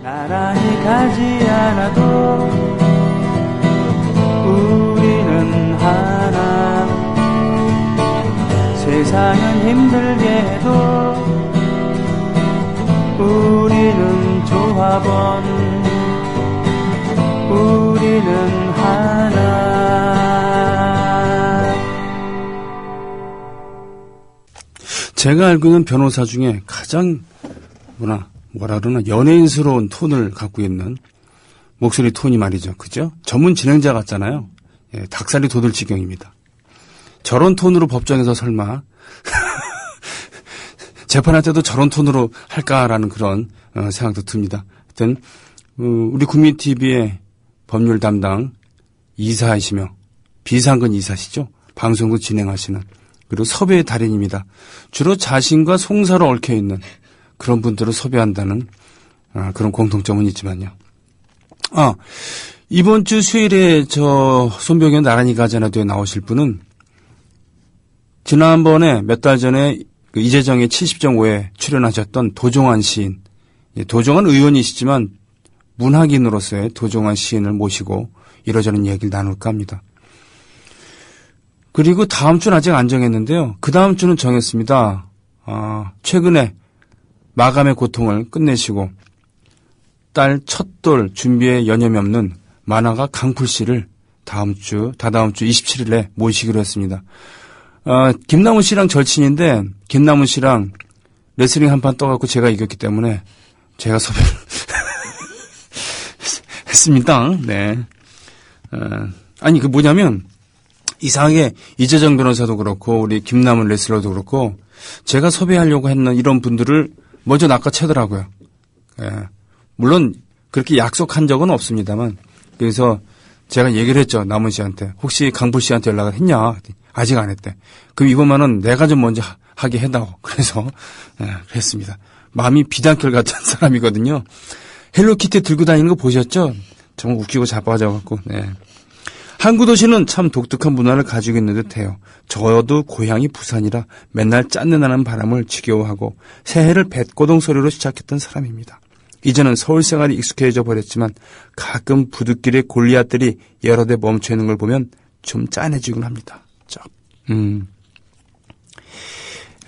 나란히 가지 않아도 우리는 하나. 세상은 힘들게 해도 우리는 조합원. 우리는 하나. 제가 알고 있는 변호사 중에 가장 뭐라 그러나 연예인스러운 톤을 갖고 있는 목소리 톤이 말이죠. 그죠? 전문 진행자 같잖아요. 예, 닭살이 돋을 지경입니다. 저런 톤으로 법정에서 설마 재판할 때도 저런 톤으로 할까라는 그런 생각도 듭니다. 하여튼 우리 국민TV의 법률 담당 이사이시며 비상근 이사시죠. 방송국 진행하시는 그리고 섭외의 달인입니다. 주로 자신과 송사로 얽혀있는 그런 분들을 섭외한다는 그런 공통점은 있지만요. 이번 주 수요일에 손병현 나란히 가지 않아도에 나오실 분은 지난번에 몇 달 전에 이재정의 70.5에 출연하셨던 도종환 시인, 도종환 의원이시지만 문학인으로서의 도종환 시인을 모시고 이러저런 얘기를 나눌까 합니다. 그리고 다음 주는 아직 안 정했는데요. 그 다음 주는 정했습니다. 최근에 마감의 고통을 끝내시고 딸 첫돌 준비에 여념이 없는 만화가 강풀 씨를 다다음 주 27일에 모시기로 했습니다. 김남훈 씨랑 절친인데 김남훈 씨랑 레슬링 한판 떠갖고 제가 이겼기 때문에 제가 섭외를 했습니다. 네. 아니 뭐냐면 이상하게 이재정 변호사도 그렇고 우리 김남훈 레슬러도 그렇고 제가 섭외하려고 했는 이런 분들을 먼저 낚아채더라고요. 예. 물론 그렇게 약속한 적은 없습니다만 그래서 제가 얘기를 했죠. 남은 씨한테. 혹시 강불 씨한테 연락을 했냐? 아직 안 했대. 그럼 이번만은 내가 좀 먼저 하게 해다오. 그래서 했습니다. 마음이 비단결 같은 사람이거든요. 헬로키티 들고 다니는 거 보셨죠? 정말 웃기고 자빠져갖고. 네. 항구 도시는 참 독특한 문화를 가지고 있는 듯해요. 저도 고향이 부산이라 맨날 짠내나는 바람을 지겨워하고 새해를 뱃고동 소리로 시작했던 사람입니다. 이제는 서울 생활이 익숙해져 버렸지만 가끔 부둣길에 골리앗들이 여러 대 멈춰 있는 걸 보면 좀 짠해지곤 합니다.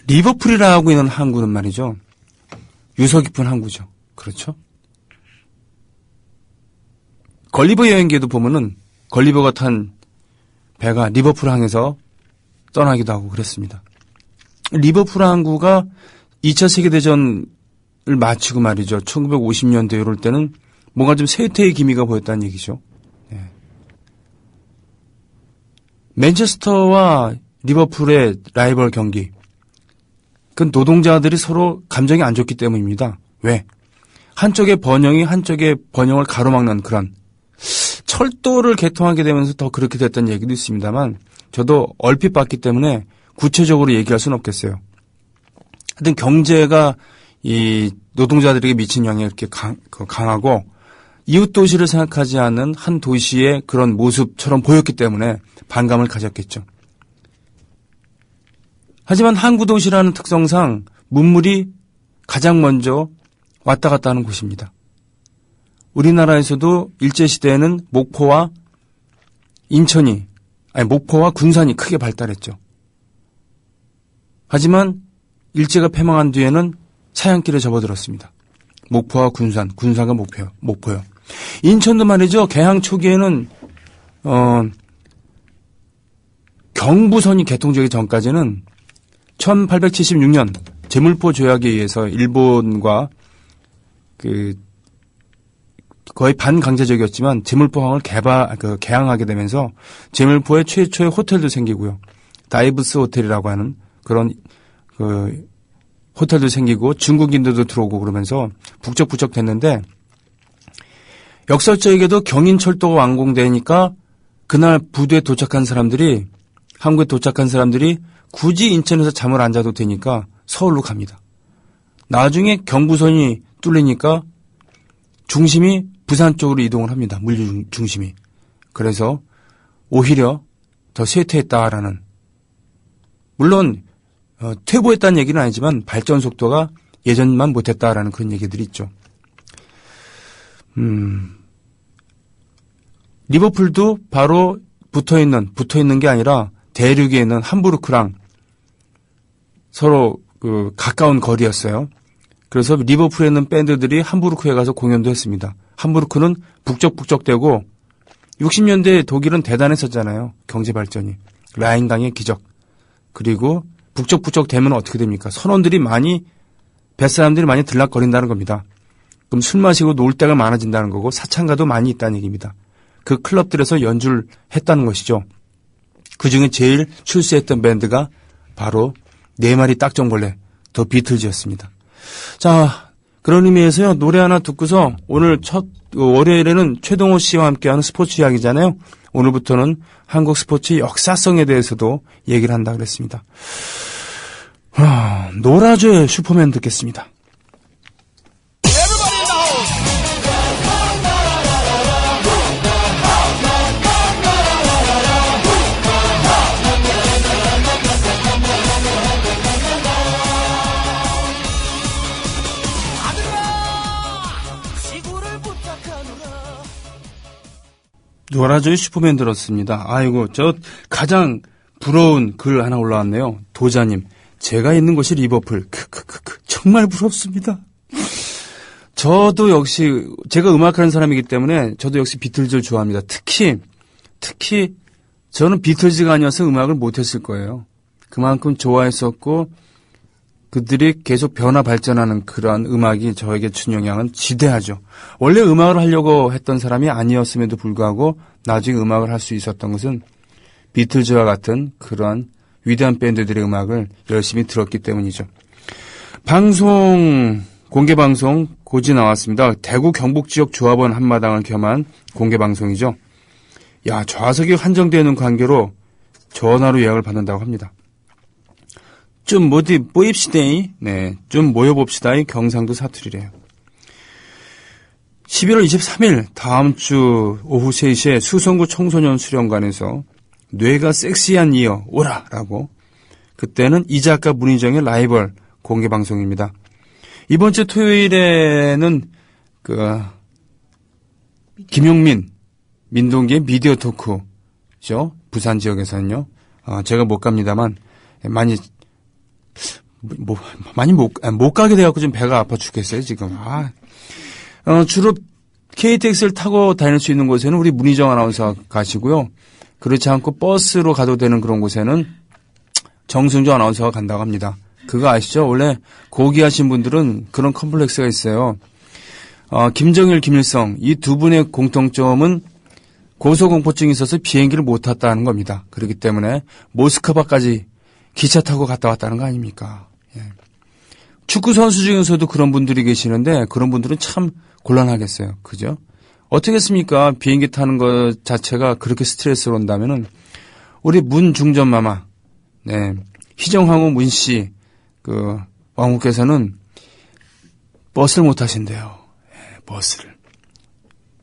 리버풀이라고 있는 항구는 말이죠. 유서 깊은 항구죠. 그렇죠? 걸리버 여행기에도 보면은 걸리버가 탄 배가 리버풀 항에서 떠나기도 하고 그랬습니다. 리버풀 항구가 2차 세계대전을 마치고 말이죠. 1950년대 이럴 때는 뭔가 좀 쇠퇴의 기미가 보였다는 얘기죠. 네. 맨체스터와 리버풀의 라이벌 경기. 그건 노동자들이 서로 감정이 안 좋기 때문입니다. 왜? 한쪽의 번영이 한쪽의 번영을 가로막는 그런 철도를 개통하게 되면서 더 그렇게 됐다는 얘기도 있습니다만 저도 얼핏 봤기 때문에 구체적으로 얘기할 수는 없겠어요. 하여튼 경제가 이 노동자들에게 미친 영향이 이렇게 강하고 이웃 도시를 생각하지 않는 한 도시의 그런 모습처럼 보였기 때문에 반감을 가졌겠죠. 하지만 항구 도시라는 특성상 문물이 가장 먼저 왔다 갔다 하는 곳입니다. 우리나라에서도 일제시대에는 목포와 군산이 크게 발달했죠. 하지만 일제가 패망한 뒤에는 사양길에 접어들었습니다. 목포와 군산과 목포요. 인천도 말이죠. 개항 초기에는 경부선이 개통되기 전까지는 1876년 제물포 조약에 의해서 일본과 거의 반강제적이었지만 제물포항을 개항하게 되면서 제물포에 최초의 호텔도 생기고요. 다이브스 호텔이라고 하는 그런 호텔도 생기고 중국인들도 들어오고 그러면서 북적북적 됐는데 역설적이게도 경인철도가 완공되니까 그날 부두에 도착한 사람들이 한국에 도착한 사람들이 굳이 인천에서 잠을 안 자도 되니까 서울로 갑니다. 나중에 경부선이 뚫리니까 중심이 부산 쪽으로 이동을 합니다. 물류 중심이. 그래서 오히려 더 쇠퇴했다라는 물론 퇴보했다는 얘기는 아니지만 발전 속도가 예전만 못했다라는 그런 얘기들이 있죠. 리버풀도 바로 붙어 있는 게 아니라 대륙에 있는 함부르크랑 서로 가까운 거리였어요. 그래서 리버풀에 있는 밴드들이 함부르크에 가서 공연도 했습니다. 함부르크는 북적북적대고 60년대 독일은 대단했었잖아요. 경제 발전이. 라인강의 기적. 그리고 북적북적 되면 어떻게 됩니까? 뱃사람들이 많이 들락거린다는 겁니다. 그럼 술 마시고 놀 데가 많아진다는 거고 사창가도 많이 있다는 얘기입니다. 그 클럽들에서 연주를 했다는 것이죠. 그중에 제일 출세했던 밴드가 바로 4마리 딱정벌레 더 비틀즈였습니다. 자, 그런 의미에서요. 노래 하나 듣고서 오늘 첫 월요일에는 최동호 씨와 함께하는 스포츠 이야기잖아요. 오늘부터는 한국 스포츠 역사성에 대해서도 얘기를 한다 그랬습니다. 노라조의 슈퍼맨 듣겠습니다. 노라조의 슈퍼맨 들었습니다. 아이고, 저 가장 부러운 글 하나 올라왔네요. 도자님, 제가 있는 곳이 리버풀. 정말 부럽습니다. 저도 역시 제가 음악하는 사람이기 때문에 저도 역시 비틀즈를 좋아합니다. 특히 저는 비틀즈가 아니어서 음악을 못했을 거예요. 그만큼 좋아했었고 그들이 계속 변화 발전하는 그러한 음악이 저에게 준 영향은 지대하죠. 원래 음악을 하려고 했던 사람이 아니었음에도 불구하고 나중에 음악을 할 수 있었던 것은 비틀즈와 같은 그러한 위대한 밴드들의 음악을 열심히 들었기 때문이죠. 공개방송 고지 나왔습니다. 대구 경북 지역 조합원 한마당을 겸한 공개방송이죠. 야, 좌석이 한정되어 있는 관계로 전화로 예약을 받는다고 합니다. 좀 모입시다이. 네, 좀 모여봅시다이 경상도 사투리래요. 11월 23일 다음 주 오후 3시에 수성구 청소년 수련관에서 뇌가 섹시한 이어 오라라고. 그때는 이 작가 문희정의 라이벌 공개방송입니다. 이번 주 토요일에는 김용민 민동기의 미디어 토크죠. 부산 지역에서는요. 제가 못 갑니다만 못 가게 돼갖고 좀 배가 아파 죽겠어요, 지금. 주로 KTX를 타고 다닐 수 있는 곳에는 우리 문희정 아나운서 가시고요. 그렇지 않고 버스로 가도 되는 그런 곳에는 정승조 아나운서가 간다고 합니다. 그거 아시죠? 원래 고귀하신 분들은 그런 컴플렉스가 있어요. 김정일, 김일성 이 두 분의 공통점은 고소공포증이 있어서 비행기를 못 탔다는 겁니다. 그렇기 때문에 모스크바까지 기차 타고 갔다 왔다는 거 아닙니까? 예. 축구 선수 중에서도 그런 분들이 계시는데 그런 분들은 참 곤란하겠어요. 그죠? 어떻겠습니까? 비행기 타는 것 자체가 그렇게 스트레스로 온다면은 우리 문중전마마, 네, 희정황후 문씨 왕후께서는 버스를 못 타신대요. 예, 버스를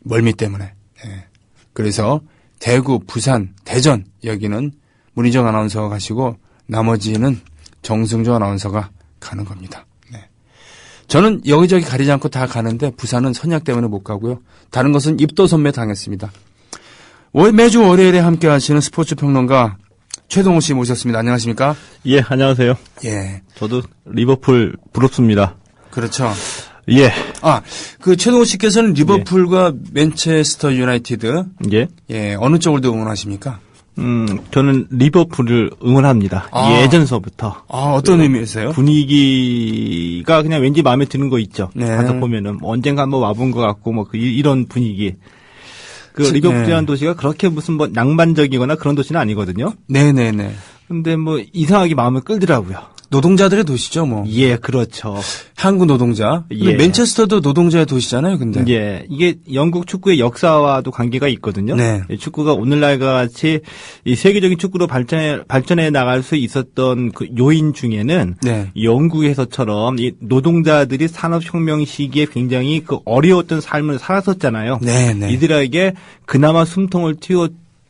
멀미 때문에. 예. 그래서 대구, 부산, 대전 여기는 문희정 아나운서가 가시고 나머지는 정승조 아나운서가 가는 겁니다. 네. 저는 여기저기 가리지 않고 다 가는데 부산은 선약 때문에 못 가고요. 다른 것은 입도 선매 당했습니다. 매주 월요일에 함께 하시는 스포츠 평론가 최동호 씨 모셨습니다. 안녕하십니까? 예, 안녕하세요. 예. 저도 리버풀 부럽습니다. 그렇죠. 예. 최동호 씨께서는 리버풀과 맨체스터 유나이티드. 예. 예, 어느 쪽을 더 응원하십니까? 저는 리버풀을 응원합니다. 예전서부터. 어떤 의미에서요? 분위기가 그냥 왠지 마음에 드는 거 있죠. 네. 가서 보면은 언젠가 한번 와본 것 같고 이런 분위기. 리버풀이라는 도시가 그렇게 무슨 낭만적이거나 그런 도시는 아니거든요. 네네네. 근데 이상하게 마음을 끌더라고요. 노동자들의 도시죠, 뭐. 예, 그렇죠. 한국 노동자. 예. 맨체스터도 노동자의 도시잖아요, 근데. 예. 이게 영국 축구의 역사와도 관계가 있거든요. 네. 축구가 오늘날 같이 이 세계적인 축구로 발전해 나갈 수 있었던 그 요인 중에는 네. 영국에서처럼 이 노동자들이 산업혁명 시기에 굉장히 어려웠던 삶을 살았었잖아요. 네, 네. 이들에게 그나마 숨통을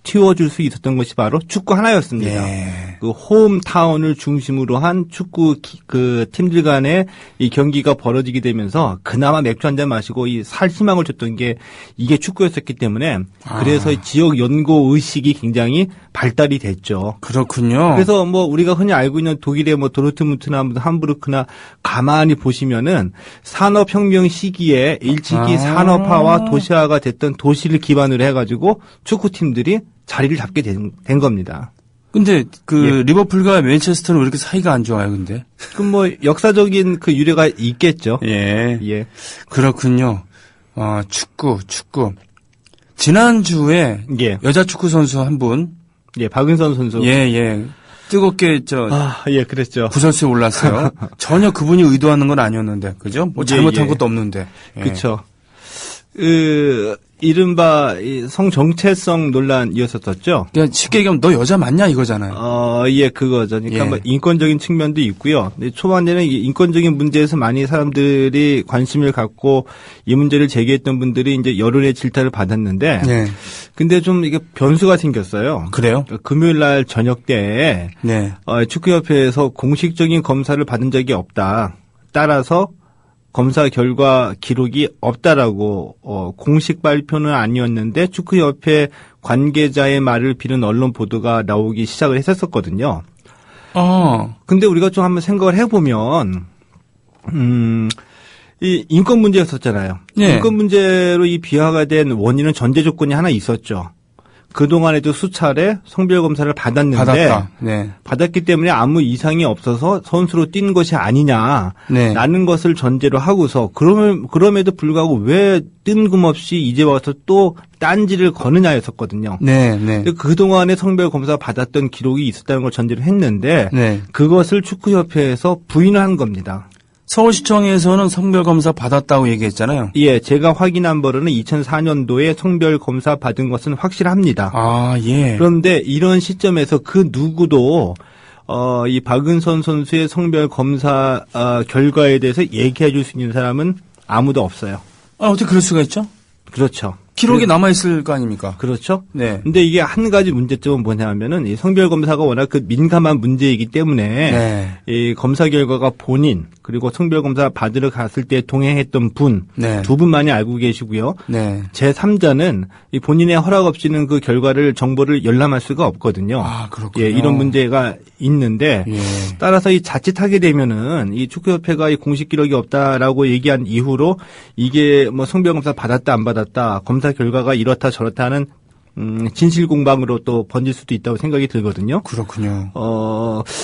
틔워줄 수 있었던 것이 바로 축구 하나였습니다. 네. 네. 그 홈타운을 중심으로 한 축구 그 팀들 간의 이 경기가 벌어지게 되면서 그나마 맥주 한 잔 마시고 이 살 희망을 줬던 게 이게 축구였었기 때문에 그래서 이 지역 연고 의식이 굉장히 발달이 됐죠. 그렇군요. 그래서 뭐 우리가 흔히 알고 있는 독일의 뭐 도르트문트나 함부르크나 가만히 보시면은 산업혁명 시기에 일찍이 산업화와 도시화가 됐던 도시를 기반으로 해가지고 축구팀들이 자리를 잡게 된 겁니다. 근데 그 리버풀과 맨체스터는 왜 이렇게 사이가 안 좋아요, 근데? 그럼 뭐 역사적인 그 유래가 있겠죠. 예. 예. 그렇군요. 축구. 지난주에 예. 여자 축구 선수 한 분. 예, 박은선 선수. 예. 뜨겁게 예, 그랬죠. 구설수에 올랐어요. 전혀 그분이 의도하는 건 아니었는데, 그죠? 뭐 잘못한 예. 것도 없는데. 예. 그렇죠. 이른바 이 성정체성 논란이었었죠. 그러니까 쉽게 얘기하면 너 여자 맞냐 이거잖아요. 예, 그거죠. 그러니까 예. 뭐 인권적인 측면도 있고요. 근데 초반에는 이 인권적인 문제에서 많이 사람들이 관심을 갖고 이 문제를 제기했던 분들이 이제 여론의 질타를 받았는데, 네. 근데 좀 이게 변수가 생겼어요. 그래요? 금요일 날 저녁 때에 네. 축구협회에서 공식적인 검사를 받은 적이 없다. 따라서 검사 결과 기록이 없다라고 공식 발표는 아니었는데 축구협회 관계자의 말을 빌은 언론 보도가 나오기 시작을 했었거든요. 근데 우리가 좀 한번 생각을 해보면 이 인권 문제였었잖아요. 네. 인권 문제로 이 비화가 된 원인은 전제 조건이 하나 있었죠. 그동안에도 수차례 성별 검사를 받았는데 받았다. 네. 받았기 때문에 아무 이상이 없어서 선수로 뛴 것이 아니냐라는 네. 것을 전제로 하고서 그럼에도 불구하고 왜 뜬금없이 이제 와서 또 딴지를 거느냐였었거든요. 네. 그동안에 성별 검사 받았던 기록이 있었다는 걸 전제로 했는데 네. 그것을 축구협회에서 부인을 한 겁니다. 서울시청에서는 성별검사 받았다고 얘기했잖아요. 예, 제가 확인한 바로는 2004년도에 성별검사 받은 것은 확실합니다. 예. 그런데 이런 시점에서 그 누구도 이 박은선 선수의 성별검사 결과에 대해서 얘기해 줄 수 있는 사람은 아무도 없어요. 어떻게 그럴 수가 있죠? 그렇죠. 기록이 남아있을 거 아닙니까? 그렇죠. 네. 근데 이게 한 가지 문제점은 뭐냐면은 이 성별 검사가 워낙 그 민감한 문제이기 때문에 네. 이 검사 결과가 본인 그리고 성별 검사 받으러 갔을 때 동행했던 분 네. 두 분만이 알고 계시고요. 네. 제3자는 이 본인의 허락 없이는 그 결과를 정보를 열람할 수가 없거든요. 그렇군요. 예, 이런 문제가 있는데 예. 따라서 이 자칫하게 되면은 이 축구협회가 이 공식 기록이 없다라고 얘기한 이후로 이게 뭐 성별 검사 받았다 안 받았다 검사 결과가 이렇다 저렇다 하는 진실 공방으로 또 번질 수도 있다고 생각이 들거든요. 그렇군요.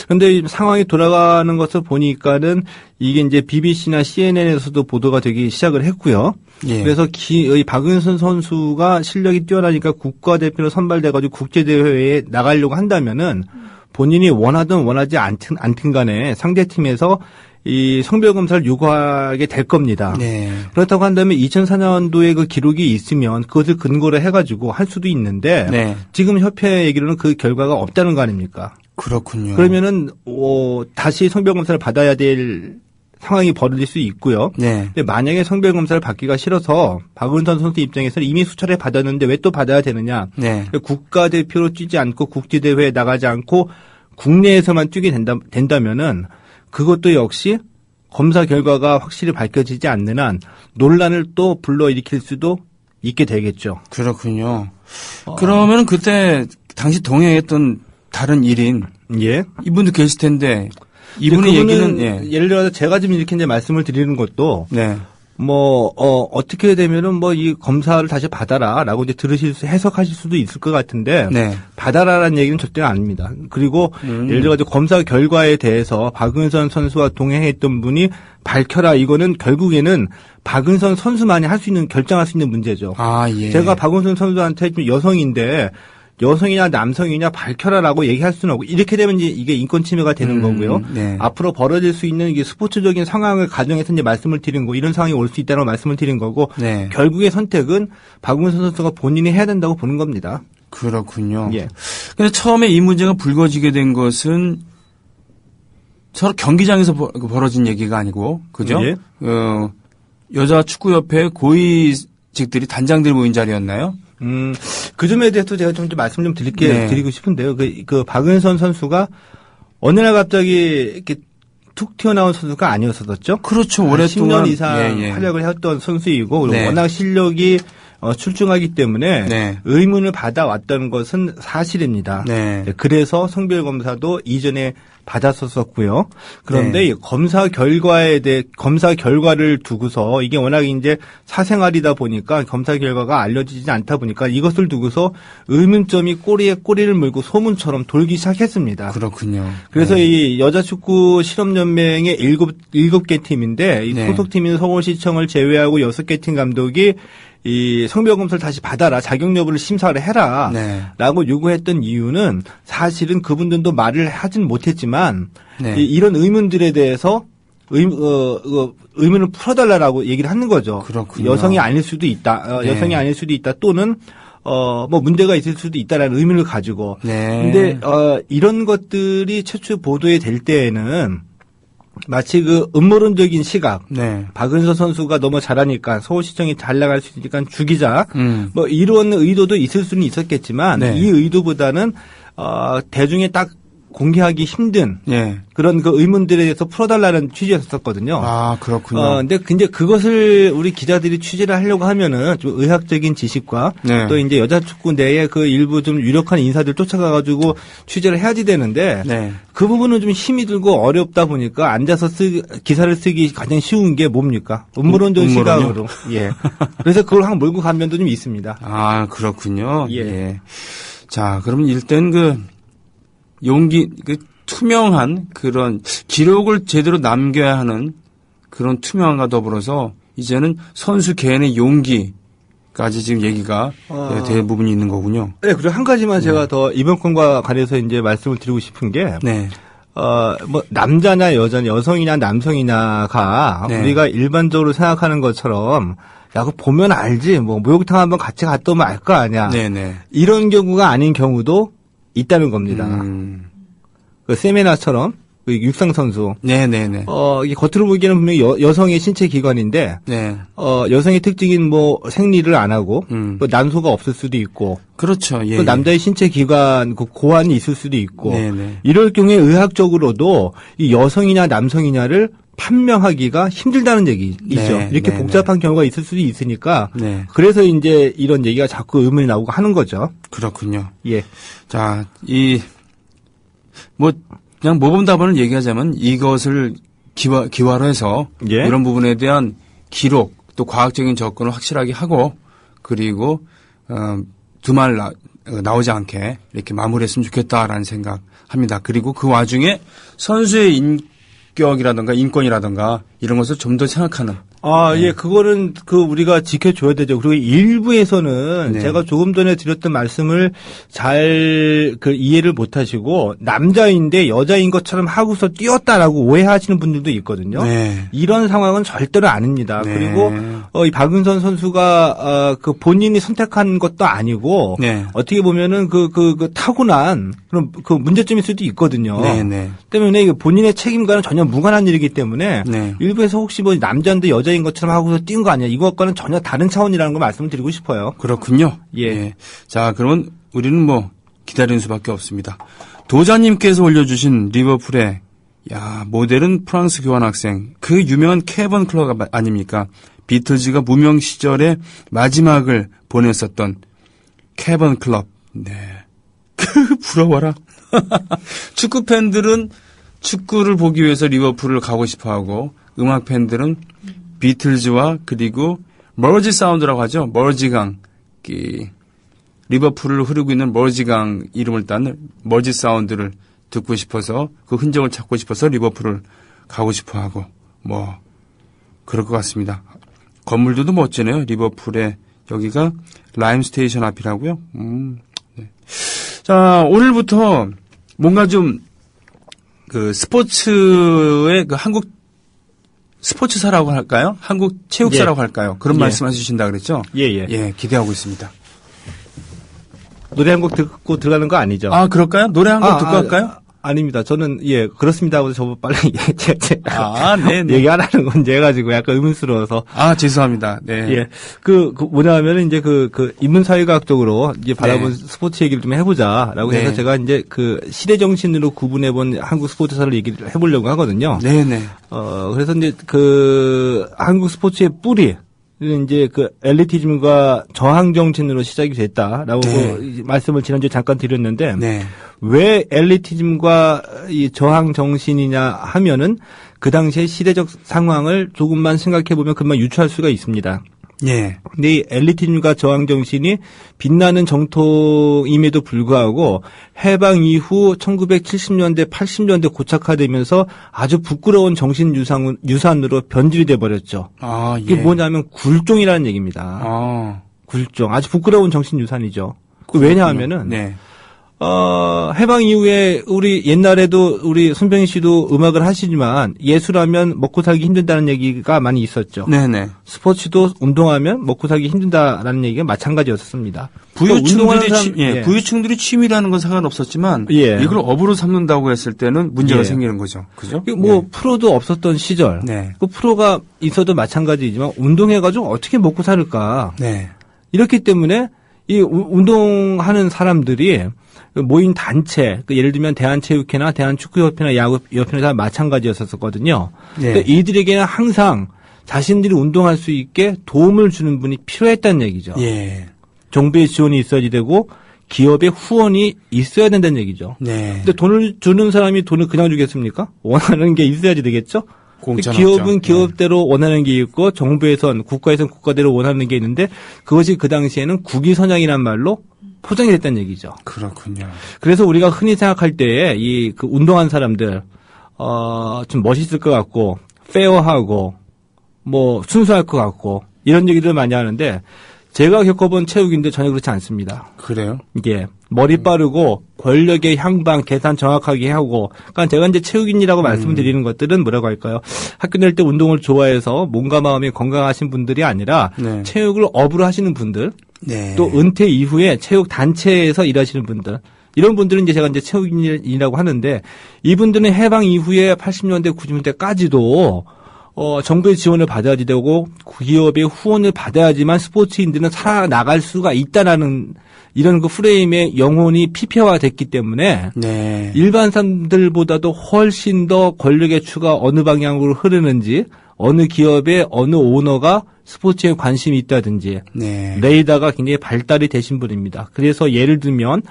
그런데 상황이 돌아가는 것을 보니까는 이게 이제 BBC나 CNN에서도 보도가 되기 시작을 했고요. 예. 그래서 이 박은선 선수가 실력이 뛰어나니까 국가대표로 선발돼가지고 국제대회에 나가려고 한다면은 본인이 원하든 원하지 않든 간에 상대팀에서 이 성별검사를 요구하게 될 겁니다. 네. 그렇다고 한다면 2004년도에 그 기록이 있으면 그것을 근거로 해가지고 할 수도 있는데 네. 지금 협회 얘기로는 그 결과가 없다는 거 아닙니까? 그렇군요. 그러면은 다시 성별검사를 받아야 될 상황이 벌어질 수 있고요. 네. 근데 만약에 성별검사를 받기가 싫어서 박은선 선수 입장에서는 이미 수차례 받았는데 왜 또 받아야 되느냐. 네. 국가대표로 뛰지 않고 국제대회에 나가지 않고 국내에서만 뛰게 된다면은 그것도 역시 검사 결과가 확실히 밝혀지지 않는 한 논란을 또 불러일으킬 수도 있게 되겠죠. 그렇군요. 그러면 그때 당시 동행했던 다른 일인 예. 이분도 계실 텐데 이분의 얘기는 예를 들어서 제가 지금 이렇게 이제 말씀을 드리는 것도 네. 어떻게 되면은 이 검사를 다시 받아라라고 이제 해석하실 수도 있을 것 같은데 네. 받아라라는 얘기는 절대 아닙니다. 그리고 예를 들어 검사 결과에 대해서 박은선 선수와 동행했던 분이 밝혀라 이거는 결국에는 박은선 선수만이 결정할 수 있는 문제죠. 예. 제가 박은선 선수한테 좀 여성인데 여성이냐 남성이냐 밝혀라라고 얘기할 수는 없고 이렇게 되면 이게 인권 침해가 되는 거고요. 네. 앞으로 벌어질 수 있는 이게 스포츠적인 상황을 가정해서 이제 말씀을 드린 거 이런 상황이 올 수 있다는 말씀을 드린 거고 네. 결국의 선택은 박은선 선수가 본인이 해야 된다고 보는 겁니다. 그렇군요. 예. 근데 처음에 이 문제가 불거지게 된 것은 서로 경기장에서 벌어진 얘기가 아니고 그죠? 예. 여자 축구협회 고위직들이 단장들이 모인 자리였나요? 그 점에 대해서 제가 좀 말씀 좀 네. 드리고 싶은데요. 그 박은선 선수가 어느 날 갑자기 이렇게 툭 튀어나온 선수가 아니었었죠. 그렇죠. 한 오랫동안 10년 이상 예, 예. 활약을 했던 선수이고 그리고 네. 워낙 실력이 출중하기 때문에 네. 의문을 받아왔다는 것은 사실입니다. 네. 그래서 성별 검사도 이전에 받았었고요. 그런데 네. 이 검사 결과를 두고서 이게 워낙 이제 사생활이다 보니까 검사 결과가 알려지지 않다 보니까 이것을 두고서 의문점이 꼬리에 꼬리를 물고 소문처럼 돌기 시작했습니다. 그렇군요. 그래서 네. 이 여자축구 실업연맹의 7개 팀인데 이 네. 소속팀인 서울시청을 제외하고 6개 팀 감독이 이 성별 검사를 다시 받아라, 자격 여부를 심사를 해라 네. 라고 요구했던 이유는 사실은 그분들도 말을 하진 못했지만 네. 이런 의문들에 대해서 의문을 풀어달라고 얘기를 하는 거죠. 그렇군요. 여성이 아닐 수도 있다. 네. 여성이 아닐 수도 있다. 또는 뭐 문제가 있을 수도 있다라는 의문을 가지고. 네. 근데 이런 것들이 최초 보도에 될 때에는 마치 그 음모론적인 시각. 네. 박은서 선수가 너무 잘하니까 서울시청이 잘 나갈 수 있으니까 죽이자. 음. 뭐 이런 의도도 있을 수는 있었겠지만 네. 이 의도보다는 대중에 딱 공개하기 힘든 예. 그런 그 의문들에 대해서 풀어달라는 취지였었거든요. 아, 그렇군요. 근데 이제 그것을 우리 기자들이 취재를 하려고 하면은 좀 의학적인 지식과 네. 또 이제 여자 축구 내에 그 일부 좀 유력한 인사들 쫓아가가지고 취재를 해야지 되는데 네. 그 부분은 좀 힘이 들고 어렵다 보니까 앉아서 기사를 쓰기 가장 쉬운 게 뭡니까? 음모론적 음모론이요? 시각으로. 예. 그래서 그걸 항상 몰고 간 면도 좀 있습니다. 아, 그렇군요. 예. 예. 자, 그러면 일단 투명한 그런 기록을 제대로 남겨야 하는 그런 투명함과 더불어서 이제는 선수 개인의 용기까지 지금 얘기가 대부분이 있는 거군요. 네, 그리고 한 가지만 제가 더 이번 건과 관해서 이제 말씀을 드리고 싶은 게 네. 뭐 남자냐 여자냐 여성이냐 남성이냐가 네. 우리가 일반적으로 생각하는 것처럼 야, 그거 보면 알지. 뭐 목욕탕 한번 같이 갔다 오면 알 거 아니야. 네네. 이런 경우가 아닌 경우도 있다는 겁니다. 그 세메나처럼 그 육상 선수. 네네네. 이게 겉으로 보기에는 분명히 여성의 신체 기관인데 네. 여성의 특징인 뭐 생리를 안 하고 또 난소가 없을 수도 있고 그렇죠. 예. 또 남자의 신체 기관 그 고환이 있을 수도 있고 네네. 이럴 경우에 의학적으로도 이 여성이냐 남성이냐를 판명하기가 힘들다는 얘기죠. 네, 이렇게 네, 복잡한 경우가 있을 수도 있으니까 네. 그래서 이제 이런 얘기가 자꾸 의문이 나오고 하는 거죠. 그렇군요. 예. 자, 그냥 모범답안을 얘기하자면 이것을 기화로 해서 예. 이런 부분에 대한 기록 또 과학적인 접근을 확실하게 하고 그리고 두말 나오지 않게 이렇게 마무리했으면 좋겠다라는 생각합니다. 그리고 그 와중에 선수의 인격이라든가 인권이라든가 이런 것을 좀 더 생각하는. 예, 그거는 우리가 지켜줘야 되죠. 그리고 일부에서는 네. 제가 조금 전에 드렸던 말씀을 잘 이해를 못 하시고 남자인데 여자인 것처럼 하고서 뛰었다라고 오해하시는 분들도 있거든요. 네. 이런 상황은 절대로 아닙니다. 네. 그리고 이 박은선 선수가 그 본인이 선택한 것도 아니고 네. 어떻게 보면은 그 타고난 그런 그 문제점일 수도 있거든요. 네, 네. 때문에 본인의 책임과는 전혀 무관한 일이기 때문에 네. 일부에서 혹시 뭐 남자인데 여자인 것처럼 하고서 뛴 거 아니야. 이것과는 전혀 다른 차원이라는 걸 말씀을 드리고 싶어요. 그렇군요. 예. 자, 그러면 우리는 기다리는 수밖에 없습니다. 도자님께서 올려주신 리버풀의 모델은 프랑스 교환학생 그 유명한 케번 클럽 아닙니까? 비틀즈가 무명 시절의 마지막을 보냈었던 케번 클럽. 네. 부러워라. 축구 팬들은 축구를 보기 위해서 리버풀을 가고 싶어하고 음악 팬들은 비틀즈와 그리고 머지 사운드라고 하죠. 머지강. 리버풀을 흐르고 있는 머지강 이름을 딴 머지 사운드를 듣고 싶어서 그 흔적을 찾고 싶어서 리버풀을 가고 싶어하고 그럴 것 같습니다. 건물들도 멋지네요. 리버풀의 여기가 라임 스테이션 앞이라고요. 네. 자, 오늘부터 뭔가 좀 스포츠의 한국 스포츠사라고 할까요? 한국 체육사라고 할까요? 그런 말씀 해주신다 그랬죠? 예. 기대하고 있습니다. 노래 한 곡 듣고 들어가는 거 아니죠? 그럴까요? 노래 한 곡 듣고 할까요? 아닙니다. 저는 예 그렇습니다 하고 저 빨리 네네. 얘기하라는 건지 해가지고 약간 의문스러워서. 죄송합니다. 네. 예, 뭐냐면은 이제 인문사회과학적으로 이제 바라본 스포츠 얘기를 좀 해보자라고 해서 제가 이제 시대 정신으로 구분해본 한국 스포츠사를 얘기를 해보려고 하거든요. 네네. 그래서 이제 한국 스포츠의 뿌리. 이제 엘리티즘과 저항 정신으로 시작이 됐다라고 말씀을 지난주에 잠깐 드렸는데 왜 엘리티즘과 이 저항 정신이냐 하면은 그 당시의 시대적 상황을 조금만 생각해 보면 금방 유추할 수가 있습니다. 예. 근데 이 엘리티즘과 저항 정신이 빛나는 정통임에도 불구하고 해방 이후 1970년대, 80년대 고착화되면서 아주 부끄러운 정신 유산으로 변질이 돼 버렸죠. 이게 뭐냐면 굴종이라는 얘기입니다. 굴종. 아주 부끄러운 정신 유산이죠. 왜냐하면은 해방 이후에 우리 옛날에도 우리 손병희 씨도 음악을 하시지만 예술하면 먹고 살기 힘든다는 얘기가 많이 있었죠. 네네. 스포츠도 운동하면 먹고 살기 힘든다라는 얘기가 마찬가지였습니다. 부유층들이 취미라는 건 상관없었지만 이걸 업으로 삼는다고 했을 때는 문제가 생기는 거죠. 그죠? 프로도 없었던 시절. 프로가 있어도 마찬가지이지만 운동해가지고 어떻게 먹고 살을까. 이렇기 때문에 이 운동하는 사람들이 모인 단체, 예를 들면 대한체육회나 대한축구협회나 야구협회나 다 마찬가지였었거든요. 그러니까 이들에게는 항상 자신들이 운동할 수 있게 도움을 주는 분이 필요했다는 얘기죠. 정부의 지원이 있어야지 되고 기업의 후원이 있어야 된다는 얘기죠. 근데 돈을 주는 사람이 돈을 그냥 주겠습니까? 원하는 게 있어야지 되겠죠? 기업은 기업대로 원하는 게 있고 정부에선 국가에선 국가대로 원하는 게 있는데 그것이 그 당시에는 국위선양이란 말로 포장이 됐다는 얘기죠. 그렇군요. 그래서 우리가 흔히 생각할 때에 운동한 사람들 좀 멋있을 것 같고 페어하고 순수할 것 같고 이런 얘기들 많이 하는데 제가 겪어본 체육인데 전혀 그렇지 않습니다. 그래요? 이게 머리 빠르고 권력의 향방 계산 정확하게 하고 그러니까 제가 이제 체육인이라고 말씀드리는 것들은 뭐라고 할까요? 학교 다닐 때 운동을 좋아해서 몸과 마음이 건강하신 분들이 아니라 체육을 업으로 하시는 분들 또 은퇴 이후에 체육 단체에서 일하시는 분들 이런 분들은 제가 체육인이라고 하는데 이분들은 해방 이후에 80년대 90년대까지도 정부의 지원을 받아야 되고 기업의 후원을 받아야지만 스포츠인들은 살아나갈 수가 있다라는 이런 프레임의 영혼이 피폐화됐기 때문에 일반 사람들보다도 훨씬 더 권력의 추가 어느 방향으로 흐르는지 어느 기업의 어느 오너가 스포츠에 관심이 있다든지 레이더가 굉장히 발달이 되신 분입니다. 그래서 예를 들면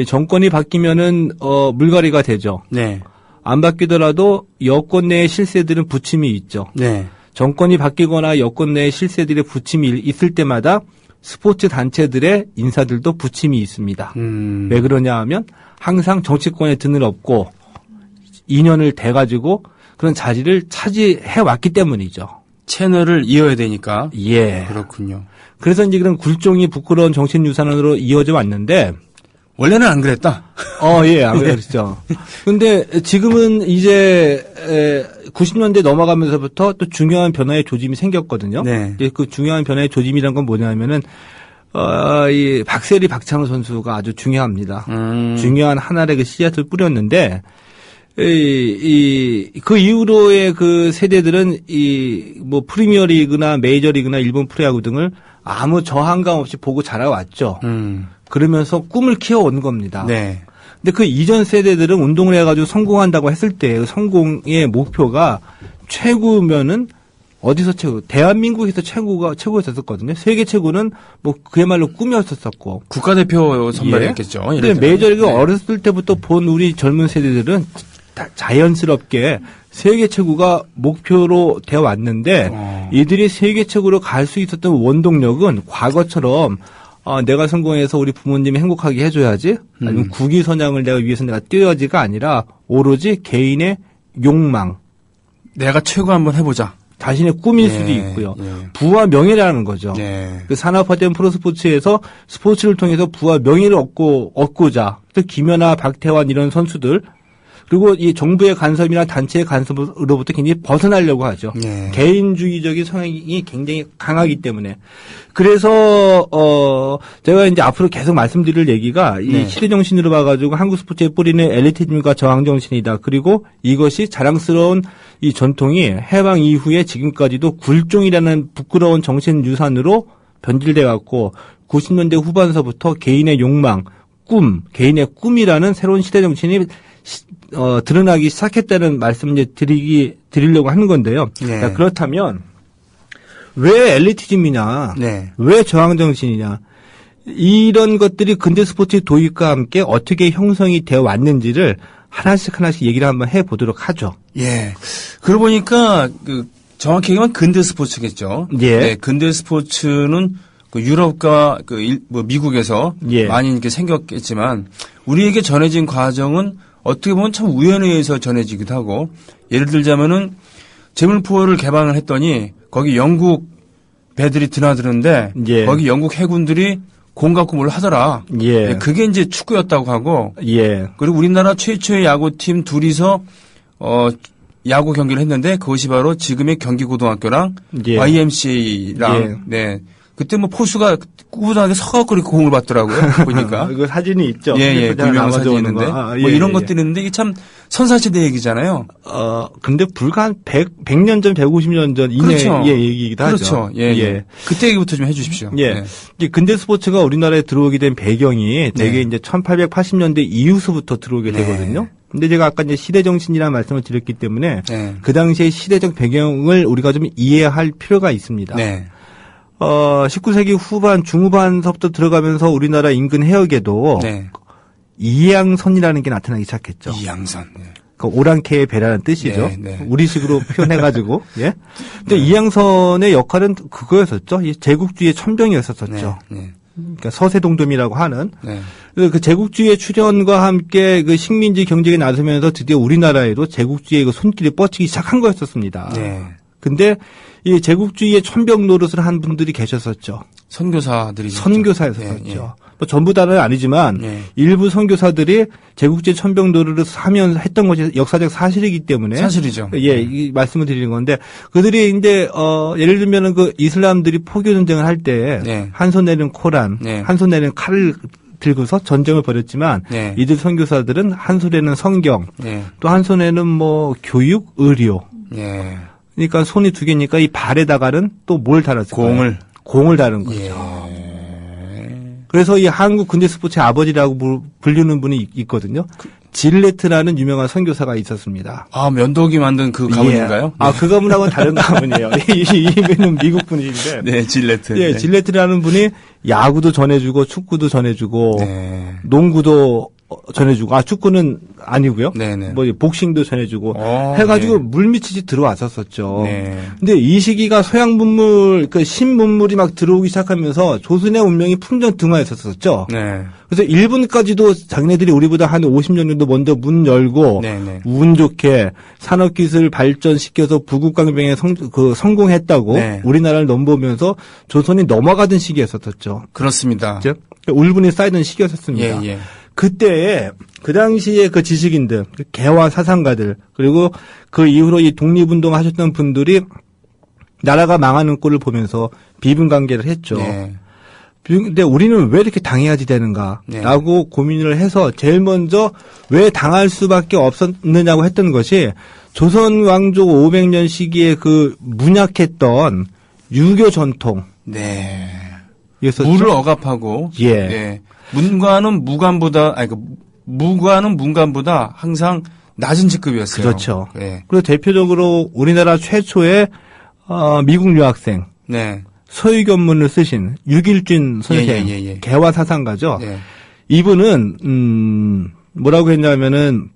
정권이 바뀌면은 물갈이가 되죠. 안 바뀌더라도 여권 내의 실세들은 부침이 있죠. 정권이 바뀌거나 여권 내의 실세들의 부침이 있을 때마다 스포츠 단체들의 인사들도 부침이 있습니다. 왜 그러냐 하면 항상 정치권에 등을 업고 2년을 돼가지고 그런 자리를 차지해 왔기 때문이죠. 채널을 이어야 되니까. 그렇군요. 그래서 이제 그런 굴종이 부끄러운 정신유산으로 이어져 왔는데 원래는 안 그랬다. 안 그랬죠. 근데 지금은 이제 90년대 넘어가면서부터 또 중요한 변화의 조짐이 생겼거든요. 그 중요한 변화의 조짐이란 건 뭐냐면은 이 박세리 박찬호 선수가 아주 중요합니다. 중요한 하나의 씨앗을 뿌렸는데 그 이후로의 그 세대들은 프리미어리그나 메이저리그나 일본 프로야구 등을 아무 저항감 없이 보고 자라왔죠. 그러면서 꿈을 키워온 겁니다. 근데 그 이전 세대들은 운동을 해가지고 성공한다고 했을 때 그 성공의 목표가 최고면은 어디서 최고? 대한민국에서 최고였었거든요. 세계 최고는 그야말로 꿈이었었고. 국가대표 선발했겠죠. 근데 메이저리그 어렸을 때부터 본 우리 젊은 세대들은 자연스럽게 세계 최고가 목표로 되어 왔는데 이들이 세계 최고로 갈 수 있었던 원동력은 과거처럼 내가 성공해서 우리 부모님이 행복하게 해줘야지 아니면 국위선양을 내가 위해서 내가 뛰어야지가 아니라 오로지 개인의 욕망. 내가 최고 한번 해보자. 자신의 꿈일 수도 있고요. 부와 명예라는 거죠. 그 산업화된 프로스포츠에서 스포츠를 통해서 부와 명예를 얻고자 또 김연아, 박태환 이런 선수들 그리고 이 정부의 간섭이나 단체의 간섭으로부터 굉장히 벗어나려고 하죠. 네. 개인주의적인 성향이 굉장히 강하기 때문에. 그래서 제가 이제 앞으로 계속 말씀드릴 얘기가 이 네. 시대 정신으로 봐가지고 한국 스포츠에 뿌리는 엘리티즘과 저항 정신이다. 그리고 이것이 자랑스러운 이 전통이 해방 이후에 지금까지도 굴종이라는 부끄러운 정신 유산으로 변질돼 갖고 90년대 후반서부터 개인의 욕망, 개인의 꿈이라는 새로운 시대 정신이 드러나기 시작했다는 말씀 이제 드리려고 하는 건데요. 네. 자, 그렇다면 왜 엘리티즘이냐, 네. 왜 저항 정신이냐, 이런 것들이 근대 스포츠 도입과 함께 어떻게 형성이 되어 왔는지를 하나씩 얘기를 한번 해보도록 하죠. 예. 그러고 보니까 정확히 얘기하면 근대 스포츠겠죠. 예. 네, 근대 스포츠는 유럽과 미국에서 예. 많이 이렇게 생겼겠지만 우리에게 전해진 과정은 어떻게 보면 참 우연에 의해서 전해지기도 하고, 예를 들자면은 제물포를 개방을 했더니 거기 영국 배들이 드나드는데 예. 거기 영국 해군들이 공 갖고 뭘 하더라. 예. 네, 그게 이제 축구였다고 하고, 예. 그리고 우리나라 최초의 야구팀 둘이서 야구 경기를 했는데 그것이 바로 지금의 경기고등학교랑 예. YMCA랑 예. 네. 그때 뭐 포수가 꾸준하게 서갖고 이렇게 공을 받더라고요. 보니까. 이거 사진이 있죠. 예, 유명한 남아서 사진이 오는 있는데. 거. 뭐 이런 것들이 있는데 이게 참 선사시대 얘기잖아요. 근데 불과 한 100년 전, 150년 전 그렇죠. 이내의 얘기이기도 하죠. 그렇죠. 예. 그때 얘기부터 좀 해주십시오. 예. 네. 이제 근대 스포츠가 우리나라에 들어오게 된 배경이 되게 네. 이제 1880년대 이후서부터 들어오게 네. 되거든요. 근데 제가 아까 이제 시대 정신이라는 말씀을 드렸기 때문에 네. 그 당시의 시대적 배경을 우리가 좀 이해할 필요가 있습니다. 네. 19세기 후반, 중후반서부터 들어가면서 우리나라 인근 해역에도 네. 이양선이라는 게 나타나기 시작했죠. 이양선. 네. 그 오랑캐의 배라는 뜻이죠. 네, 네. 우리식으로 표현해가지고. 예. 근데 이양선의 역할은 그거였었죠. 이 제국주의의 천병이었었죠. 네. 그러니까 서세동돔이라고 하는. 네. 그 제국주의의 출현과 함께 그 식민지 경쟁에 나서면서 드디어 우리나라에도 제국주의의 그 손길이 뻗치기 시작한 거였었습니다. 네. 근데 이 제국주의의 천병 노릇을 한 분들이 계셨었죠. 선교사들이죠. 선교사였었죠. 예, 예. 뭐 전부 다는 아니지만 예. 일부 선교사들이 제국주의 천병 노릇을 하면 했던 것이 역사적 사실이기 때문에 사실이죠. 예, 이 말씀을 드리는 건데 그들이 이제 예를 들면은 그 이슬람들이 포교 전쟁을 할 때 네. 한 손에는 코란, 네. 한 손에는 칼을 들고서 전쟁을 벌였지만 네. 이들 선교사들은 한 손에는 성경, 네. 또 한 손에는 뭐 교육, 의료. 예. 그러니까 손이 두 개니까 이 발에다가는 또 뭘 달았을까요? 공을 달은 거죠. 예. 그래서 이 한국 근대 스포츠의 아버지라고 부르는 분이 있거든요. 질레트라는 유명한 선교사가 있었습니다. 아, 면도기 만든 그 가문인가요? 예. 그 가문하고는 다른 가문이에요. 이분은 미국 분이신데. 네, 질레트. 예, 네. 질레트라는 분이 야구도 전해주고 축구도 전해주고 네. 농구도 전해주고 축구는 아니고요. 네네. 뭐 복싱도 전해주고 해가지고 네. 물밑이 들어왔었었죠. 네. 근데 이 시기가 서양 문물, 그 신문물이 막 들어오기 시작하면서 조선의 운명이 풍전등화했었었죠. 네. 그래서 일본까지도 자기네들이 우리보다 한 50년 정도 먼저 문 열고 네네. 운 좋게 산업기술 발전시켜서 부국강병에 성공했다고 네. 우리나라를 넘보면서 조선이 넘어가던 시기였었죠. 그렇습니다. 그죠? 울분이 쌓이던 시기였었습니다. 예, 예. 그때에 그 당시에 그 지식인들, 그 개화 사상가들, 그리고 그 이후로 이 독립운동 하셨던 분들이 나라가 망하는 꼴을 보면서 비분관계를 했죠. 네. 근데 우리는 왜 이렇게 당해야지 되는가라고 네. 고민을 해서 제일 먼저 왜 당할 수밖에 없었느냐고 했던 것이 조선 왕조 500년 시기에 그 문약했던 유교 전통. 네. 이었었죠. 무를 억압하고. 예. 예. 문관은 무관보다, 무관은 문관보다 항상 낮은 직급이었어요. 그렇죠. 예. 그리고 대표적으로 우리나라 최초의 미국 유학생 네. 서유견문을 쓰신 유길준 선생, 예. 개화 사상가죠. 네. 이분은 뭐라고 했냐면은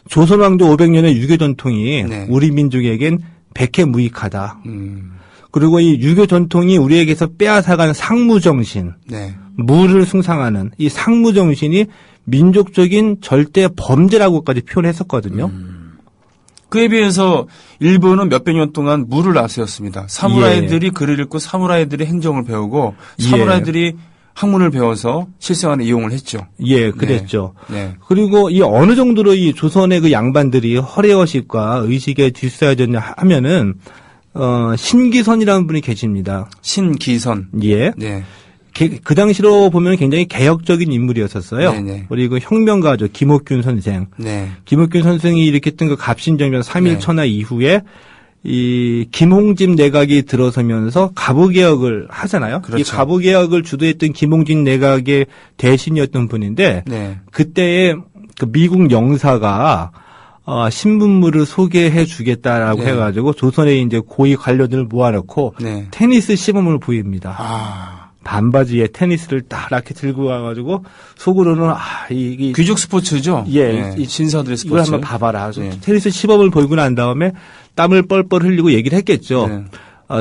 조선 왕조 500년의 유교 전통이 네. 우리 민족에겐 백해무익하다. 음. 그리고 이 유교 전통이 우리에게서 빼앗아간 상무 정신, 네. 무를 숭상하는 이 상무 정신이 민족적인 절대 범죄라고까지 표현했었거든요. 그에 비해서 일본은 몇백 년 동안 무를 나세웠습니다. 사무라이들이 글을 읽고 사무라이들이 행정을 배우고 사무라이들이 학문을 배워서 실생활에 이용을 했죠. 예, 그랬죠. 네. 그리고 이 어느 정도로 이 조선의 그 양반들이 허례허식과 의식에 뒤처졌냐 하면은 신기선이라는 분이 계십니다. 신기선. 예. 네. 그 당시로 보면 굉장히 개혁적인 인물이었었어요. 네네. 그리고 혁명가죠. 김옥균 선생. 네. 김옥균 선생이 일으켰던 그 갑신정변 3.1 네. 천하 이후에 이 김홍집 내각이 들어서면서 가부개혁을 하잖아요. 그렇죠. 이 가부개혁을 주도했던 김홍집 내각의 대신이었던 분인데 네. 그때의 그 미국 영사가 신문물을 소개해 주겠다라고 네. 해가지고 조선의 이제 고위 관료들을 모아놓고 네. 테니스 시범을 보입니다. 아. 반바지에 테니스를 딱 이렇게 들고 와가지고 속으로는 이게 귀족 스포츠죠? 예, 네. 이 신사들의 이걸 스포츠. 한번 봐봐라. 네. 테니스 시범을 보이고 난 다음에 땀을 뻘뻘 흘리고 얘기를 했겠죠. 네.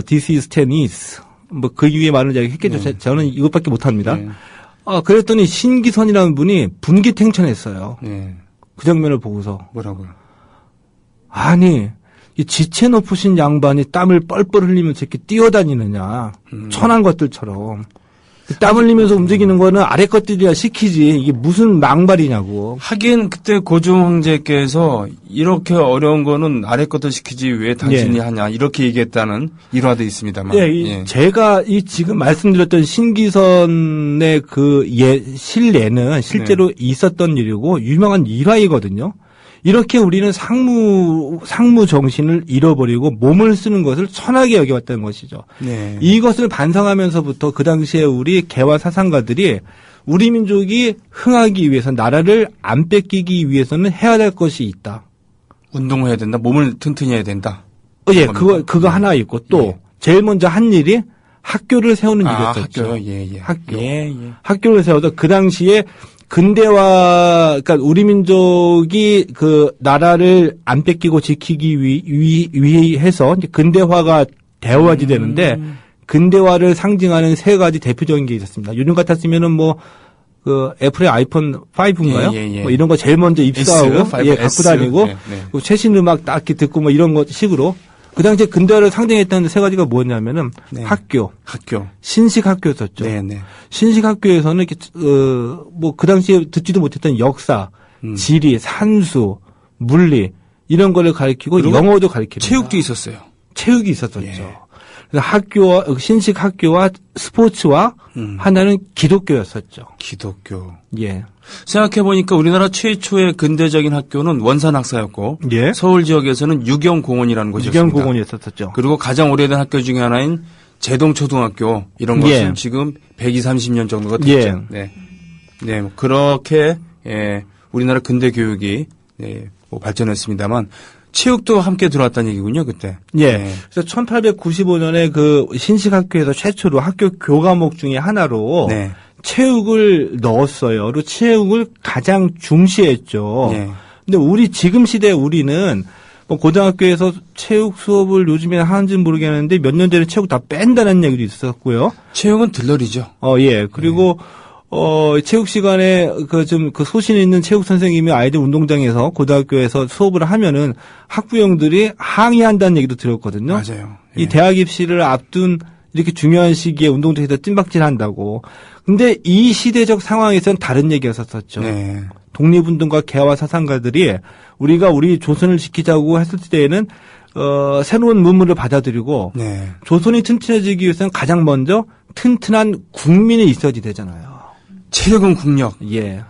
This is tennis. 뭐 그 이후에 많은 이야기 했겠죠. 네. 저는 이것밖에 못합니다. 네. 그랬더니 신기선이라는 분이 분기탱천했어요. 네. 그 장면을 보고서 뭐라고요? 아니 이 지체 높으신 양반이 땀을 뻘뻘 흘리면서 이렇게 뛰어다니느냐. 천한 것들처럼. 땀 흘리면서 움직이는 거는 아래 것들이야 시키지. 이게 무슨 망발이냐고. 하긴 그때 고종 황제께서 이렇게 어려운 거는 아래 것도 시키지 왜 당신이 하냐 이렇게 얘기했다는 일화도 있습니다만. 예, 제가 이 지금 말씀드렸던 신기선의 그 실례는 실제로 있었던 일이고 유명한 일화이거든요. 이렇게 우리는 상무 정신을 잃어버리고 몸을 쓰는 것을 천하게 여겨왔다는 것이죠. 네. 이것을 반성하면서부터 그 당시에 우리 개화 사상가들이 우리 민족이 흥하기 위해서 나라를 안 뺏기기 위해서는 해야 될 것이 있다. 운동을 해야 된다. 몸을 튼튼히 해야 된다. 예, 그거 하나 있고 또 제일 먼저 한 일이 학교를 세우는 일이었죠. 학교요? 예. 학교. 예. 학교를 세워서 그 당시에 근대화, 그러니까 우리 민족이 그 나라를 안 뺏기고 지키기 위해서 이제 근대화가 되어야지 되는데 근대화를 상징하는 세 가지 대표적인 게 있었습니다. 요즘 같았으면은 뭐 그 애플의 아이폰 5인가요? 예. 뭐 이런 거 제일 먼저 입수하고 S, 갖고 다니고 네. 그 최신 음악 딱 이렇게 듣고 뭐 이런 거 식으로 그 당시에 근대화를 상징했던 세 가지가 뭐냐면은 네. 학교, 학교. 신식 학교였었죠. 네. 신식 학교에서는 이렇게 뭐 그 당시에 듣지도 못했던 역사, 지리, 산수, 물리 이런 거를 가르치고 영어도 가르치고 체육도 있었어요. 체육이 있었었죠. 예. 그래서 학교와 신식 학교와 스포츠와 하나는 기독교였었죠. 기독교. 예. 생각해 보니까 우리나라 최초의 근대적인 학교는 원산학사였고 예. 서울 지역에서는 유경공원이라는 곳이었습니다. 유경공원이었었죠. 그리고 가장 오래된 학교 중에 하나인 제동초등학교 이런 것은 예. 지금 120-30년 정도가 됐죠. 예. 네, 뭐 그렇게 우리나라 근대 교육이 뭐 발전했습니다만 체육도 함께 들어왔다는 얘기군요, 그때. 예. 네. 그래서 1895년에 그 신식 학교에서 최초로 학교 교과목 중에 하나로 네. 체육을 넣었어요. 그리고 체육을 가장 중시했죠. 네. 근데 우리 지금 시대 우리는 뭐 고등학교에서 체육 수업을 요즘에 하는지는 모르겠는데 몇 년 전에 체육 다 뺀다는 얘기도 있었고요. 체육은 들러리죠. 예. 그리고 체육 시간에 그 소신 있는 체육 선생님이 아이들 운동장에서 고등학교에서 수업을 하면은 학부형들이 항의한다는 얘기도 들었거든요. 맞아요. 이 대학 입시를 앞둔 이렇게 중요한 시기에 운동장에서 찐박질 한다고. 근데 이 시대적 상황에서는 다른 얘기였었죠. 네. 독립운동가 개화 사상가들이 우리가 우리 조선을 지키자고 했을 때에는 새로운 문물을 받아들이고 네. 조선이 튼튼해지기 위해서는 가장 먼저 튼튼한 국민이 있어야지 되잖아요. 체력은 국력. 예.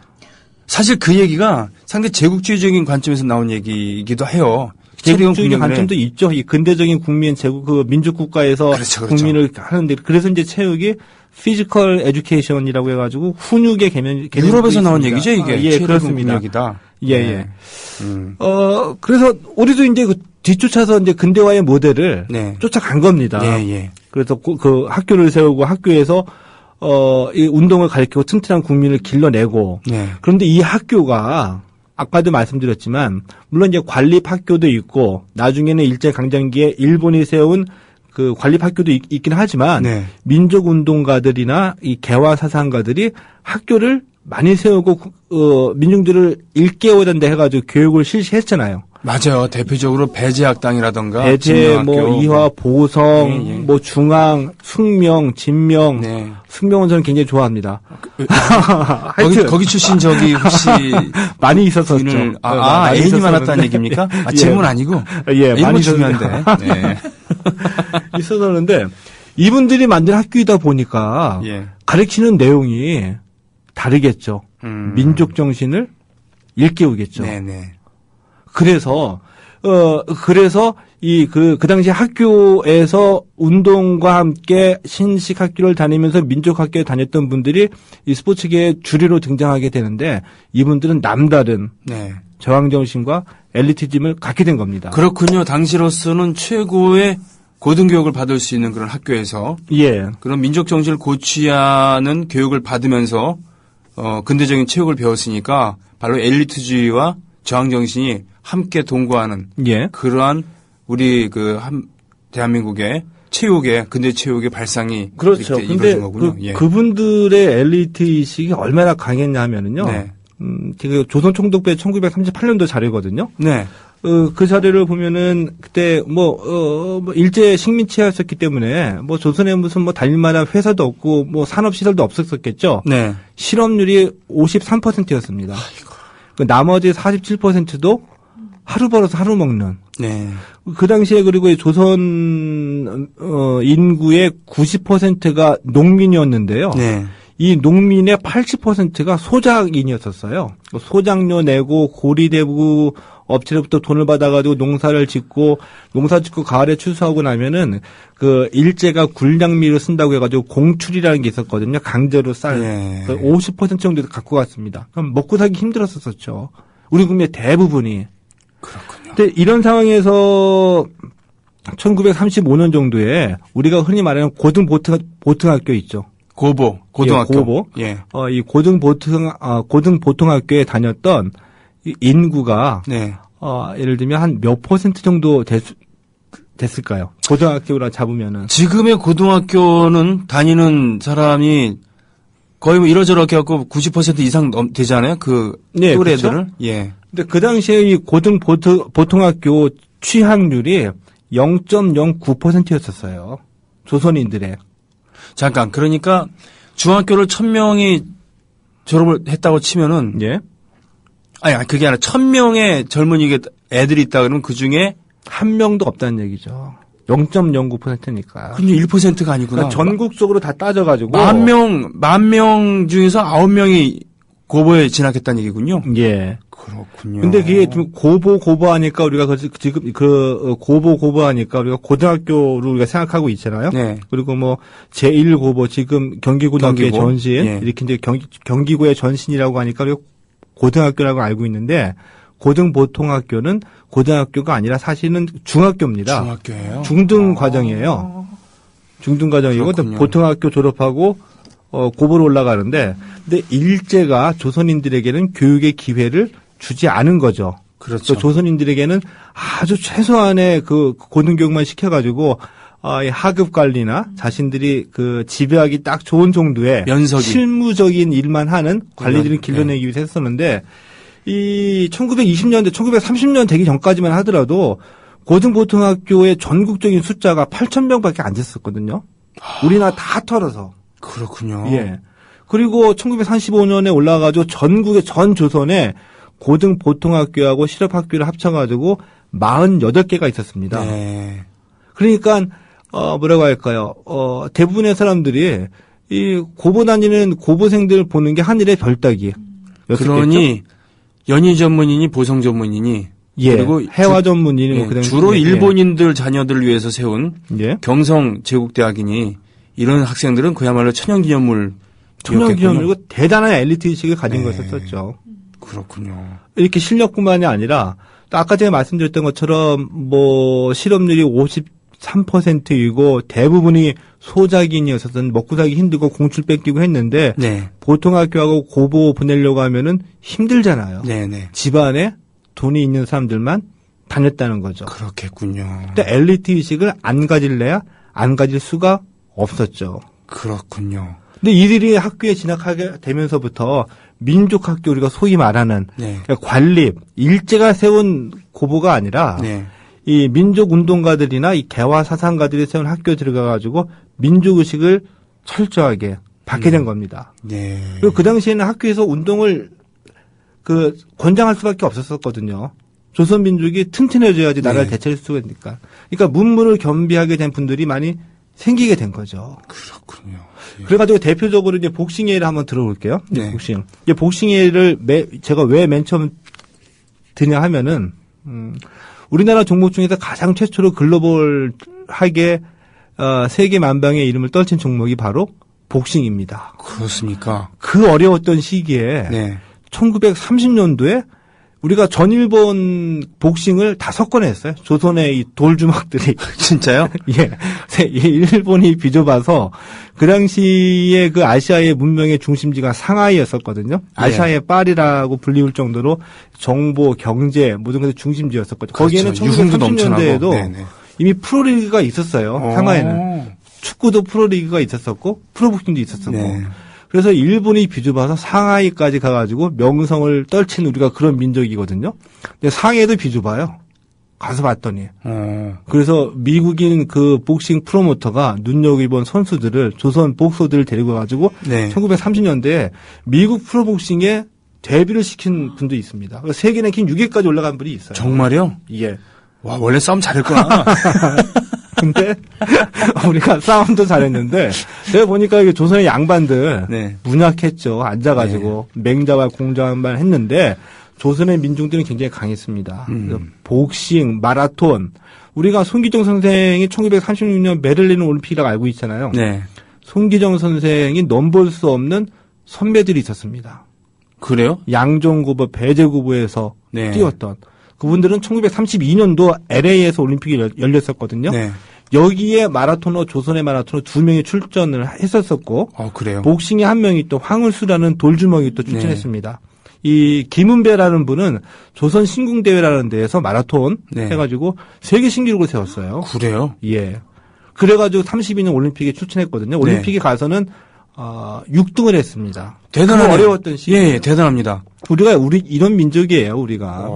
사실 그 얘기가 상당히 제국주의적인 관점에서 나온 얘기이기도 해요. 제국주의적인 관점도 있죠. 이 근대적인 국민 제국 그 민족 국가에서 그렇죠. 국민을 하는데 그래서 이제 체육이 피지컬 에듀케이션이라고 해가지고 훈육의 개념 유럽에서 나온 얘기죠, 이게. 예, 그렇습니다. 국력이다. 예. 그래서 우리도 이제 그 뒤쫓아서 이제 근대화의 모델을 네. 쫓아간 겁니다. 예. 그래서 그 학교를 세우고 학교에서 이 운동을 가르치고 튼튼한 국민을 길러내고 네. 그런데 이 학교가 아까도 말씀드렸지만 물론 이제 관립 학교도 있고 나중에는 일제 강점기에 일본이 세운 그 관립 학교도 있긴 하지만 네. 민족 운동가들이나 이 개화 사상가들이 학교를 많이 세우고 민중들을 일깨워야 된다 해가지고 교육을 실시했잖아요. 맞아요. 대표적으로 배제학당이라던가 배제, 진명학교, 뭐 이화, 보성, 예, 예. 뭐 중앙, 숙명, 진명. 네. 숙명은 저는 굉장히 좋아합니다. 하여튼 거기 출신 저기 혹시 많이 있었었죠. 부인을 많이 애인이 있었었는데. 많았다는 얘기입니까? 예. 질문 아니고. 예, 애인은 많이 중요한데. 네. 있었는데 이분들이 만든 학교이다 보니까 예. 가르치는 내용이 다르겠죠. 민족 정신을 일깨우겠죠. 네네. 그래서 그 당시 학교에서 운동과 함께 신식 학교를 다니면서 민족 학교에 다녔던 분들이 이 스포츠계의 주류로 등장하게 되는데 이분들은 남다른 네. 저항 정신과 엘리티즘을 갖게 된 겁니다. 그렇군요. 당시로서는 최고의 고등교육을 받을 수 있는 그런 학교에서 예. 그런 민족 정신을 고취하는 교육을 받으면서 근대적인 체육을 배웠으니까 바로 엘리트주의와 저항 정신이 함께 동거하는 예. 그러한 우리 대한민국의 체육의 근대 체육의 발상이 그렇죠. 이렇게 근데 이루어진 거군요. 예. 그분들의 엘리트 의식이 얼마나 강했냐 하면은요. 네. 그 조선 총독부의 1938년도 자료거든요. 네. 그 자료를 보면은 그때 뭐 일제 식민지였었기 때문에 뭐 조선에 무슨 뭐 다닐만한 회사도 없고 뭐 산업 시설도 없었겠죠. 네. 실업률이 53%였습니다. 그 나머지 47%도 하루 벌어서 하루 먹는. 네. 그 당시에 그리고 이 조선 인구의 90%가 농민이었는데요. 네. 이 농민의 80%가 소작인이었었어요. 소작료 내고 고리대부 업체로부터 돈을 받아가지고 농사 짓고 가을에 추수하고 나면은 그 일제가 굴량미를 쓴다고 해가지고 공출이라는 게 있었거든요. 강제로 쌀. 네. 50% 정도 갖고 갔습니다. 그럼 먹고 살기 힘들었었죠. 우리 국민의 대부분이. 그렇군요. 근데 이런 상황에서 1935년 정도에 우리가 흔히 말하는 고등보통학교 있죠. 고등학교. 예, 고보. 예. 이 고등보통학교에 다녔던 이 인구가 네. 예를 들면 한 몇 퍼센트 정도 됐을까요? 고등학교라 잡으면은. 지금의 고등학교는 다니는 사람이 거의 뭐 이러저렇게 갖고 90% 이상 되잖아요. 네, 또래 그렇죠? 애들을. 예. 근데 그 당시에 이 고등보통학교 취학률이 0.09%였었어요. 조선인들의. 잠깐. 그러니까 중학교를 1000명이 졸업을 했다고 치면은 예. 아니 그게 아니라 1000명의 젊은이 애들이 있다 그러면 그중에 한 명도 없다는 얘기죠. 0.09%니까. 그냥 1%가 아니구나. 그러니까 전국적으로 다 따져가지고. 만 명 중에서 9명이 고보에 진학했다는 얘기군요. 예. 그렇군요. 근데 그게 좀 고보하니까 우리가 지금 고보하니까 우리가 고등학교로 우리가 생각하고 있잖아요. 네. 그리고 뭐 제1고보 지금 경기고등학교의 경기고. 전신 예. 이렇게 이제 경기고의 전신이라고 하니까 우리가 고등학교라고 알고 있는데 고등보통학교는 고등학교가 아니라 사실은 중학교입니다. 중학교예요. 중등 과정이에요. 중등 과정이고 그렇군요. 보통학교 졸업하고 고보로 올라가는데 근데 일제가 조선인들에게는 교육의 기회를 주지 않은 거죠. 그렇죠. 조선인들에게는 아주 최소한의 그 고등교육만 시켜가지고 이 하급 관리나 자신들이 그 지배하기 딱 좋은 정도의 면석이. 실무적인 일만 하는 관리들을 네. 길러내기 위해서 했었는데 이 1920년대, 1930년 되기 전까지만 하더라도 고등보통학교의 전국적인 숫자가 8,000명밖에 안 됐었거든요. 우리나라 다 털어서. 그렇군요. 예. 그리고 1935년에 올라가가지고 전국의 전 조선에 고등보통학교하고 실업학교를 합쳐가지고 48개가 있었습니다. 네. 그러니까 뭐라고 할까요? 대부분의 사람들이 이 고보 다니는 고보생들 보는 게 하늘의 별따기. 그러니 연희 전문이니 보성 전문이니 예. 그리고 해화 전문이니 뭐 예, 그다음에 주로 예. 일본인들 자녀들을 위해서 세운 예. 경성 제국대학이니 이런 학생들은 그야말로 천연기념물. 청년기업이고 대단한 엘리트 의식을 가진 네. 것이었었죠. 그렇군요. 이렇게 실력뿐만이 아니라 또 아까 제가 말씀드렸던 것처럼 뭐 실업률이 53%이고 대부분이 소작인이었었던 먹고 살기 힘들고 공출 뺏기고 했는데 네. 보통학교하고 고보 보내려고 하면은 힘들잖아요. 네네. 집안에 돈이 있는 사람들만 다녔다는 거죠. 그렇겠군요. 근데 엘리트 의식을 안 가질 수가 없었죠. 그렇군요. 근데 이들이 학교에 진학하게 되면서부터 민족학교 우리가 소위 말하는 네. 그러니까 관립, 일제가 세운 고보가 아니라 네. 이 민족운동가들이나 이 개화 사상가들이 세운 학교에 들어가가지고 민족의식을 철저하게 받게 된 겁니다. 네. 그리고 그 당시에는 학교에서 운동을 권장할 수밖에 없었거든요. 조선 민족이 튼튼해져야지 나라를 네. 대체할 수가 있으니까. 그러니까 문물을 겸비하게 된 분들이 많이 생기게 된 거죠. 그렇군요. 예. 그래가지고 대표적으로 이제 복싱예를 한번 들어볼게요. 네. 복싱. 이제 복싱예를 제가 왜 맨 처음 드냐 하면은, 우리나라 종목 중에서 가장 최초로 글로벌하게, 세계 만방의 이름을 떨친 종목이 바로 복싱입니다. 그렇습니까? 그 어려웠던 시기에, 네. 1930년도에 우리가 전일본 복싱을 다 석권했어요. 조선의 이 돌주먹들이. 진짜요? 예. 일본이 비좁아서 그 당시에 그 아시아의 문명의 중심지가 상하이였었거든요. 아시아의 파리라고 불리울 정도로 정보, 경제 모든 것의 중심지였었거든요. 거기에는 그렇죠. 유흥도 넘쳐나고. 1930년대에도 네네. 이미 프로리그가 있었어요. 상하이는. 축구도 프로리그가 있었었고 프로복싱도 있었었고. 네. 그래서 일본이 비좁아서 상하이까지 가가지고 명성을 떨친 우리가 그런 민족이거든요. 근데 상해도 비좁아요. 가서 봤더니. 그래서 미국인 그 복싱 프로모터가 눈여겨본 선수들을 조선 복서들을 데리고 가지고 네. 1930년대에 미국 프로복싱에 데뷔를 시킨 분도 있습니다. 세계 랭킹 6위까지 올라간 분이 있어요. 정말요? 예. 와, 원래 싸움 잘했구나. 근데 우리가 싸움도 잘했는데 제가 보니까 이게 조선의 양반들 네. 문약했죠. 앉아가지고 맹자와 공자만 했는데 조선의 민중들은 굉장히 강했습니다. 그래서 복싱, 마라톤 우리가 손기정 선생이 1936년 베를린 올림픽이라고 알고 있잖아요. 네. 손기정 선생이 넘볼 수 없는 선배들이 있었습니다. 그래요? 양정고보, 배제고보에서 네. 뛰었던 그분들은 1932년도 LA에서 올림픽이 열렸었거든요. 네. 여기에 마라토너, 조선의 마라토너 2명이 출전을 했었었고, 그래요? 복싱에 한 명이 또 황울수라는 돌주먹이 또 출전했습니다. 이 김은배라는 분은 조선 신궁대회라는 데에서 마라톤 네. 해가지고 세계 신기록을 세웠어요. 그래요? 예. 그래가지고 32년 올림픽에 출전했거든요. 올림픽에 가서는 6등을 했습니다. 대단하네요. 그 어려웠던 시기. 예, 대단합니다. 우리 이런 민족이에요, 우리가.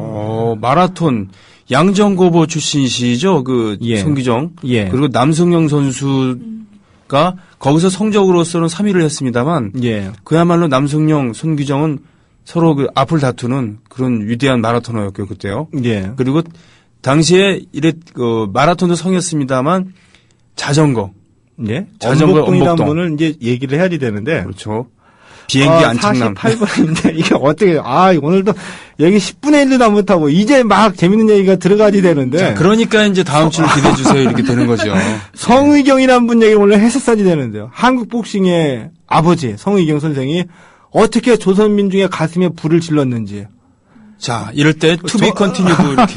마라톤 양정고보 출신이시죠? 예. 손기정. 예. 그리고 남승영 선수가 거기서 성적으로서는 3위를 했습니다만 예. 그야말로 남승영, 손기정은 서로 앞을 다투는 그런 위대한 마라토너였고요, 그때요. 예. 그리고 당시에 마라톤도 성했습니다만 자전거. 예. 자전거 엄복동이라는 엄복동. 분을 이제 얘기를 해야 되는데. 그렇죠. 비행기 안착남. 48분인데 이게 어떻게 오늘도 얘기 10분의 1도 못하고 이제 막 재밌는 얘기가 들어가지 되는데. 자, 그러니까 이제 다음 주를 기대해 주세요. 이렇게 되는 거죠. 성의경이라는 분 얘기 원래 했었어야지 되는데요. 한국 복싱의 아버지 성의경 선생이 어떻게 조선 민중의 가슴에 불을 질렀는지. 자, 이럴 때 투비 컨티뉴도 이렇게.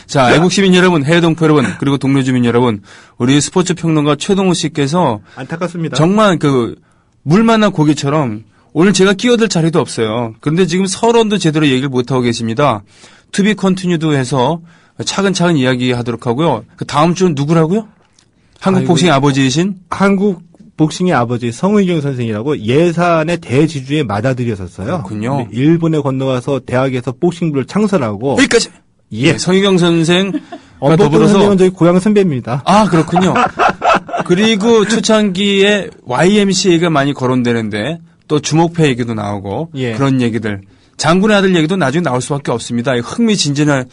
자, 애국 시민 여러분, 해외 동포 여러분, 그리고 동료 주민 여러분, 우리 스포츠 평론가 최동호 씨께서 안타깝습니다. 정말 물 만난 고기처럼 오늘 제가 끼어들 자리도 없어요. 그런데 지금 서론도 제대로 얘기를 못하고 계십니다. 투비 컨티뉴도 해서 차근차근 이야기하도록 하고요. 그 다음 주는 누구라고요? 한국 복싱의 아버지이신? 한국 복싱의 아버지 성의경 선생이라고 예산의 대지주의 맏아들이었었어요. 그렇군요. 일본에 건너가서 대학에서 복싱부를 창설하고. 여기까지! 예, 성희경 선생과 엄복동 더불어서. 선생은 저희 고향 선배입니다. 아, 그렇군요. 그리고 초창기에 YMCA가 많이 거론되는데 또 주목패 얘기도 나오고 예. 그런 얘기들. 장군의 아들 얘기도 나중에 나올 수밖에 없습니다. 흥미진진할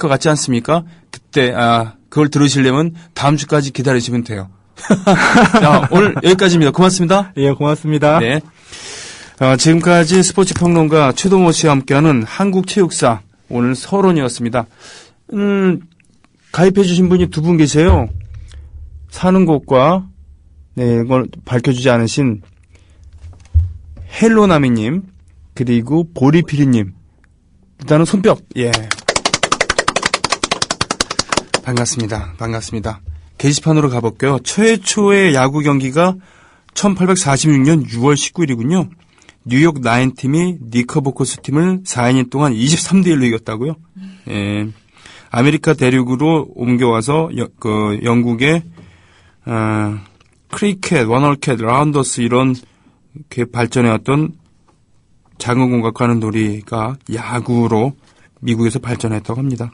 것 같지 않습니까? 그때 그걸 들으시려면 다음 주까지 기다리시면 돼요. 자, 오늘 여기까지입니다. 고맙습니다. 예, 고맙습니다. 네. 지금까지 스포츠 평론가 최동호 씨와 함께하는 한국 체육사 오늘 서론이었습니다. 가입해 주신 분이 두 분 계세요. 사는 곳과 이걸 밝혀주지 않으신 헬로나미님 그리고 보리피리님 일단은 손뼉. 예. 반갑습니다. 게시판으로 가볼게요. 최초의 야구 경기가 1846년 6월 19일이군요. 뉴욕 나인팀이 니커보커스 팀을 4이닝 동안 23대1로 이겼다고요? 예. 아메리카 대륙으로 옮겨와서 영국의 크리켓, 원얼캣, 라운더스 이런 이렇게 발전해왔던 작은 공각과 하는 놀이가 야구로 미국에서 발전했다고 합니다.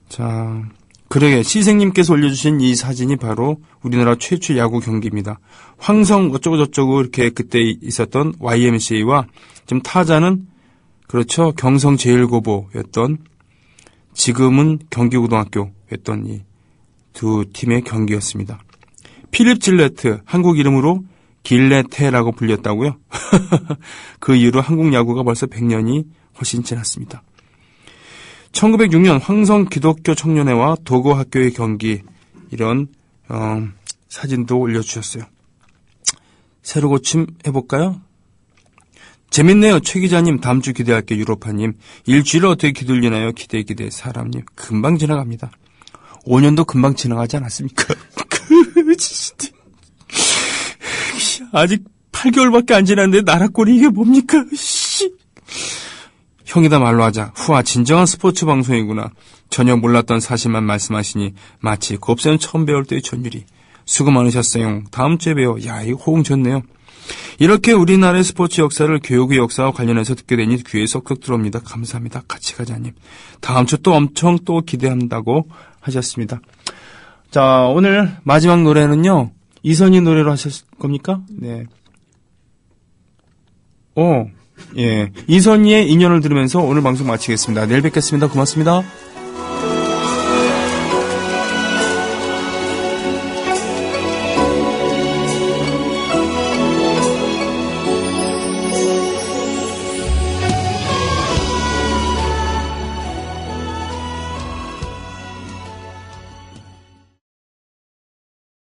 자, 그러게 시생님께서 올려주신 이 사진이 바로 우리나라 최초 야구 경기입니다. 황성 어쩌고저쩌고 이렇게 그때 있었던 YMCA와 지금 타자는 그렇죠, 경성 제일고보였던, 지금은 경기고등학교였던 이 두 팀의 경기였습니다. 필립 질레트, 한국 이름으로 길레테라고 불렸다고요? 그 이후로 한국 야구가 벌써 100년이 훨씬 지났습니다. 1906년 황성 기독교 청년회와 도고학교의 경기, 이런 사진도 올려주셨어요. 새로 고침 해볼까요? 재밌네요. 최 기자님, 다음 주 기대할게요. 유로파님, 일주일을 어떻게 기다리나요? 기대 사람님, 금방 지나갑니다. 5년도 금방 지나가지 않았습니까? 아직 8개월밖에 안 지났는데 나라꼴이 이게 뭡니까? 형이다 말로 하자. 후아, 진정한 스포츠 방송이구나. 전혀 몰랐던 사실만 말씀하시니 마치 곱셈 처음 배울 때의 전율이. 수고 많으셨어요. 다음 주에 봬요. 야, 이 호응 좋네요. 이렇게 우리나라의 스포츠 역사를 교육의 역사와 관련해서 듣게 되니 귀에 쏙쏙 들어옵니다. 감사합니다. 같이 가자님. 다음 주 또 엄청 또 기대한다고 하셨습니다. 자, 오늘 마지막 노래는요, 이선희 노래로 하실 겁니까? 네. 예. 이선희의 인연을 들으면서 오늘 방송 마치겠습니다. 내일 뵙겠습니다. 고맙습니다.